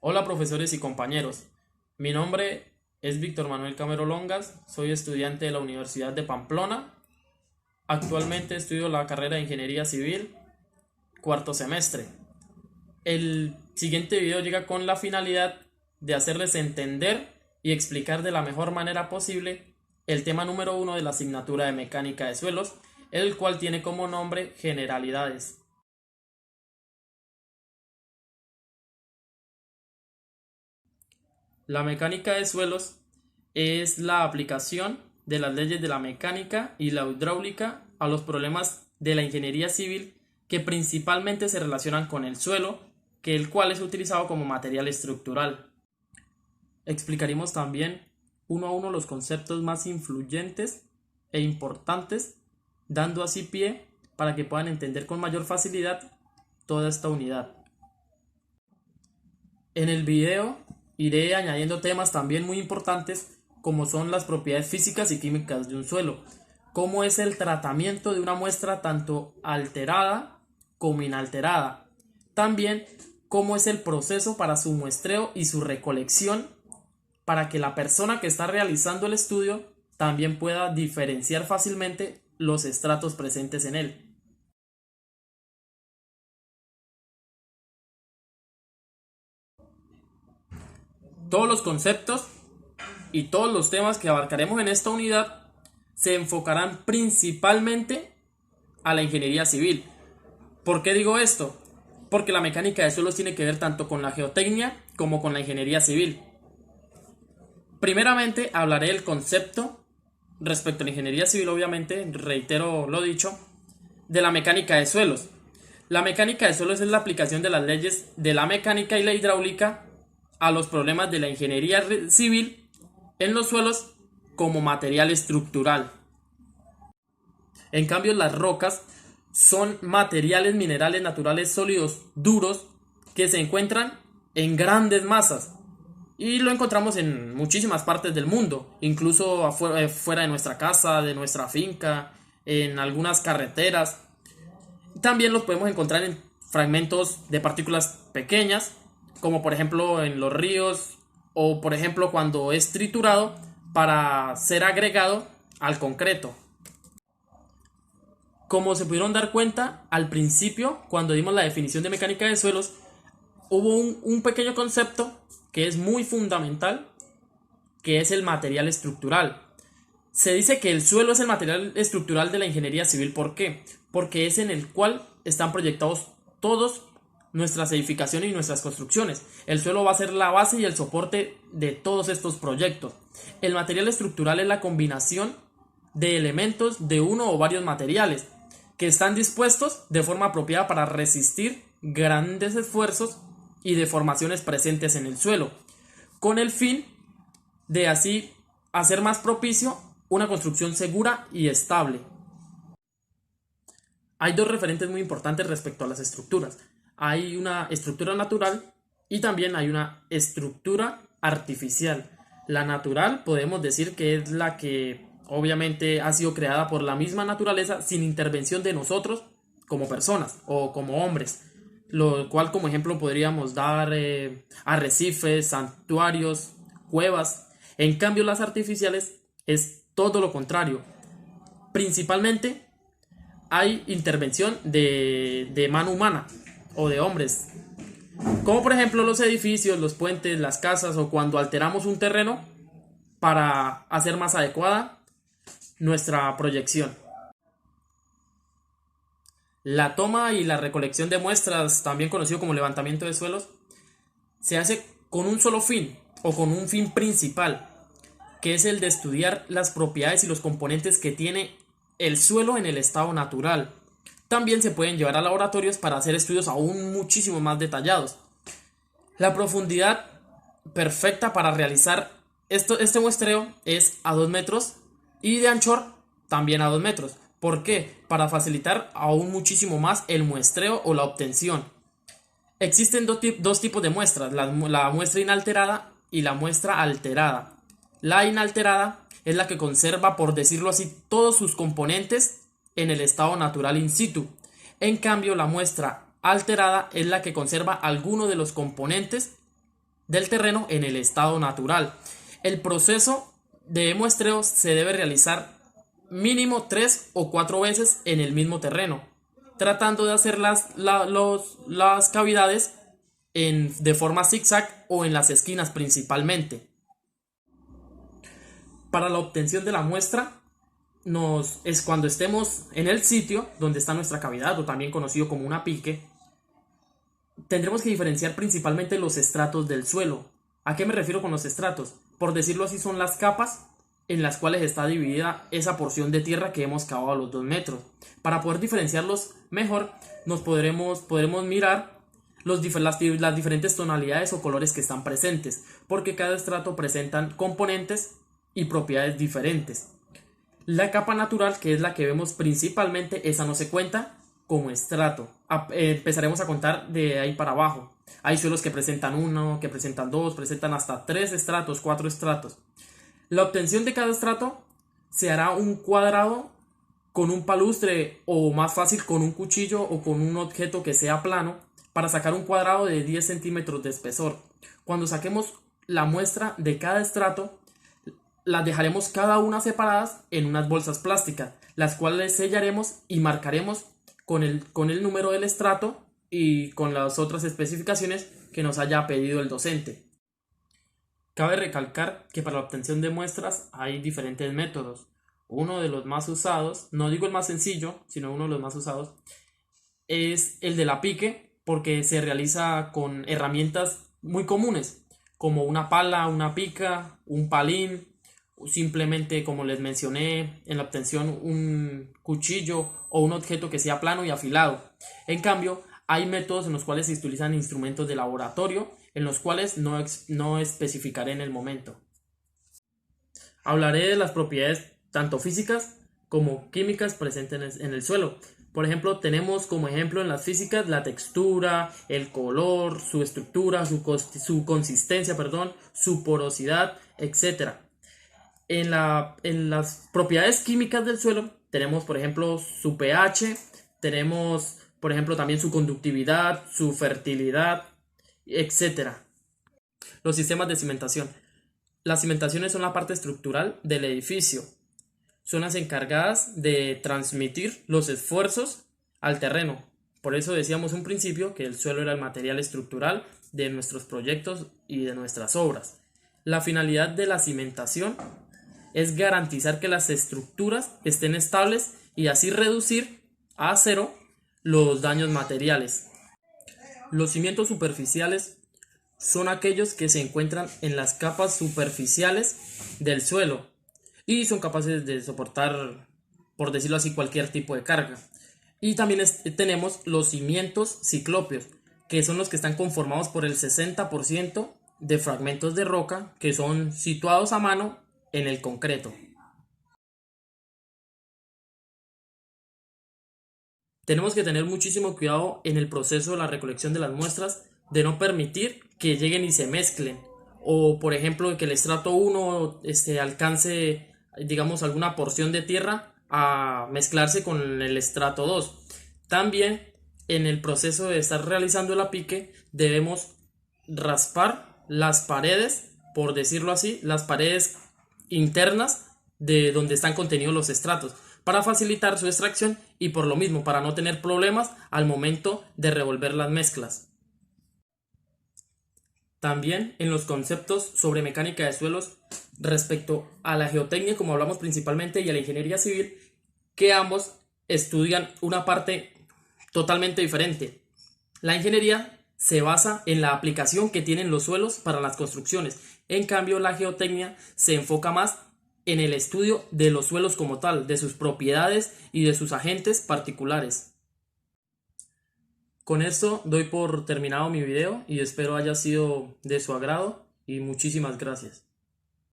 Hola profesores y compañeros, mi nombre es Víctor Manuel Camero Longas, soy estudiante de la Universidad de Pamplona. Actualmente estudio la carrera de Ingeniería Civil, cuarto semestre. El siguiente video llega con la finalidad de hacerles entender y explicar de la mejor manera posible el tema número 1 de la asignatura de Mecánica de Suelos, el cual tiene como nombre Generalidades. La mecánica de suelos es la aplicación de las leyes de la mecánica y la hidráulica a los problemas de la ingeniería civil que principalmente se relacionan con el suelo, que el cual es utilizado como material estructural. Explicaremos también uno a uno los conceptos más influyentes e importantes, dando así pie para que puedan entender con mayor facilidad toda esta unidad. En el video iré añadiendo temas también muy importantes como son las propiedades físicas y químicas de un suelo, cómo es el tratamiento de una muestra tanto alterada como inalterada, también cómo es el proceso para su muestreo y su recolección para que la persona que está realizando el estudio también pueda diferenciar fácilmente los estratos presentes en él. Todos los conceptos y todos los temas que abarcaremos en esta unidad se enfocarán principalmente a la ingeniería civil. ¿Por qué digo esto? Porque la mecánica de suelos tiene que ver tanto con la geotecnia como con la ingeniería civil. Primeramente hablaré del concepto respecto a la ingeniería civil, obviamente, reitero lo dicho, de la mecánica de suelos. La mecánica de suelos es la aplicación de las leyes de la mecánica y la hidráulica a los problemas de la ingeniería civil en los suelos como material estructural. En cambio, las rocas son materiales minerales naturales sólidos duros que se encuentran en grandes masas y lo encontramos en muchísimas partes del mundo, incluso fuera de nuestra casa, de nuestra finca, en algunas carreteras. También los podemos encontrar en fragmentos de partículas pequeñas, como por ejemplo en los ríos o por ejemplo cuando es triturado para ser agregado al concreto. Como se pudieron dar cuenta al principio, cuando dimos la definición de mecánica de suelos, hubo un pequeño concepto que es muy fundamental, que es el material estructural. Se dice que el suelo es el material estructural de la ingeniería civil. ¿Por qué? Porque es en el cual están proyectados todos nuestras edificaciones y nuestras construcciones. El suelo va a ser la base y el soporte de todos estos proyectos. El material estructural es la combinación de elementos de uno o varios materiales que están dispuestos de forma apropiada para resistir grandes esfuerzos y deformaciones presentes en el suelo, con el fin de así hacer más propicio una construcción segura y estable. Hay dos referentes muy importantes respecto a las estructuras. Hay una estructura natural y también hay una estructura artificial. La natural podemos decir que es la que obviamente ha sido creada por la misma naturaleza sin intervención de nosotros como personas o como hombres, lo cual como ejemplo podríamos dar arrecifes, santuarios, cuevas. En cambio las artificiales es todo lo contrario. Principalmente hay intervención de mano humana o de hombres, como por ejemplo los edificios, los puentes, las casas o cuando alteramos un terreno para hacer más adecuada nuestra proyección. La toma y la recolección de muestras, también conocido como levantamiento de suelos, se hace con un solo fin o con un fin principal, que es el de estudiar las propiedades y los componentes que tiene el suelo en el estado natural. También se pueden llevar a laboratorios para hacer estudios aún muchísimo más detallados. La profundidad perfecta para realizar este muestreo es a 2 metros y de anchor también a 2 metros. ¿Por qué? Para facilitar aún muchísimo más el muestreo o la obtención. Existen dos tipos de muestras, la muestra inalterada y la muestra alterada. La inalterada es la que conserva, por decirlo así, todos sus componentes en el estado natural in situ. En cambio, la muestra alterada es la que conserva alguno de los componentes del terreno en el estado natural. El proceso de muestreo se debe realizar mínimo 3 o 4 veces en el mismo terreno, tratando de hacer las cavidades de forma zigzag o en las esquinas principalmente. Para la obtención de la muestra es cuando estemos en el sitio donde está nuestra cavidad, o también conocido como una pique. Tendremos que diferenciar principalmente los estratos del suelo. ¿A qué me refiero con los estratos? Por decirlo así, son las capas en las cuales está dividida esa porción de tierra que hemos cavado a los 2 metros. Para poder diferenciarlos mejor, podremos mirar las diferentes tonalidades o colores que están presentes, porque cada estrato presenta componentes y propiedades diferentes. La capa natural, que es la que vemos principalmente, esa no se cuenta como estrato. Empezaremos a contar de ahí para abajo. Hay suelos que presentan 1, que presentan 2, presentan hasta 3 estratos, 4 estratos. La obtención de cada estrato se hará un cuadrado con un palustre, o más fácil con un cuchillo o con un objeto que sea plano, para sacar un cuadrado de 10 centímetros de espesor. Cuando saquemos la muestra de cada estrato, las dejaremos cada una separadas en unas bolsas plásticas, las cuales sellaremos y marcaremos con el número del estrato y con las otras especificaciones que nos haya pedido el docente. Cabe recalcar que para la obtención de muestras hay diferentes métodos. Uno de los más usados, no digo el más sencillo, sino uno de los más usados, es el de la pique, porque se realiza con herramientas muy comunes, como una pala, una pica, un palín, o simplemente, como les mencioné, en la obtención un cuchillo o un objeto que sea plano y afilado. En cambio, hay métodos en los cuales se utilizan instrumentos de laboratorio, en los cuales no especificaré en el momento. Hablaré de las propiedades tanto físicas como químicas presentes en el suelo. Por ejemplo, tenemos como ejemplo en las físicas la textura, el color, su estructura, su consistencia, su porosidad, etc. En las propiedades químicas del suelo tenemos, por ejemplo, su pH, tenemos, por ejemplo, también su conductividad, su fertilidad, etc. Los sistemas de cimentación. Las cimentaciones son la parte estructural del edificio. Son las encargadas de transmitir los esfuerzos al terreno. Por eso decíamos un principio que el suelo era el material estructural de nuestros proyectos y de nuestras obras. La finalidad de la cimentación es garantizar que las estructuras estén estables y así reducir a cero los daños materiales. Los cimientos superficiales son aquellos que se encuentran en las capas superficiales del suelo y son capaces de soportar, por decirlo así, cualquier tipo de carga. Y también tenemos los cimientos ciclópeos, que son los que están conformados por el 60% de fragmentos de roca que son situados a mano en el concreto. Tenemos que tener muchísimo cuidado en el proceso de la recolección de las muestras, de no permitir que lleguen y se mezclen, o por ejemplo que el estrato 1 alcance, digamos, alguna porción de tierra a mezclarse con el estrato 2. También en el proceso de estar realizando el apique debemos raspar las paredes, por decirlo así, las paredes internas de donde están contenidos los estratos, para facilitar su extracción y por lo mismo para no tener problemas al momento de revolver las mezclas. También en los conceptos sobre mecánica de suelos respecto a la geotecnia, como hablamos principalmente, y a la ingeniería civil, que ambos estudian una parte totalmente diferente. La ingeniería se basa en la aplicación que tienen los suelos para las construcciones. En cambio, la geotecnia se enfoca más en el estudio de los suelos como tal, de sus propiedades y de sus agentes particulares. Con esto doy por terminado mi video y espero haya sido de su agrado y muchísimas gracias.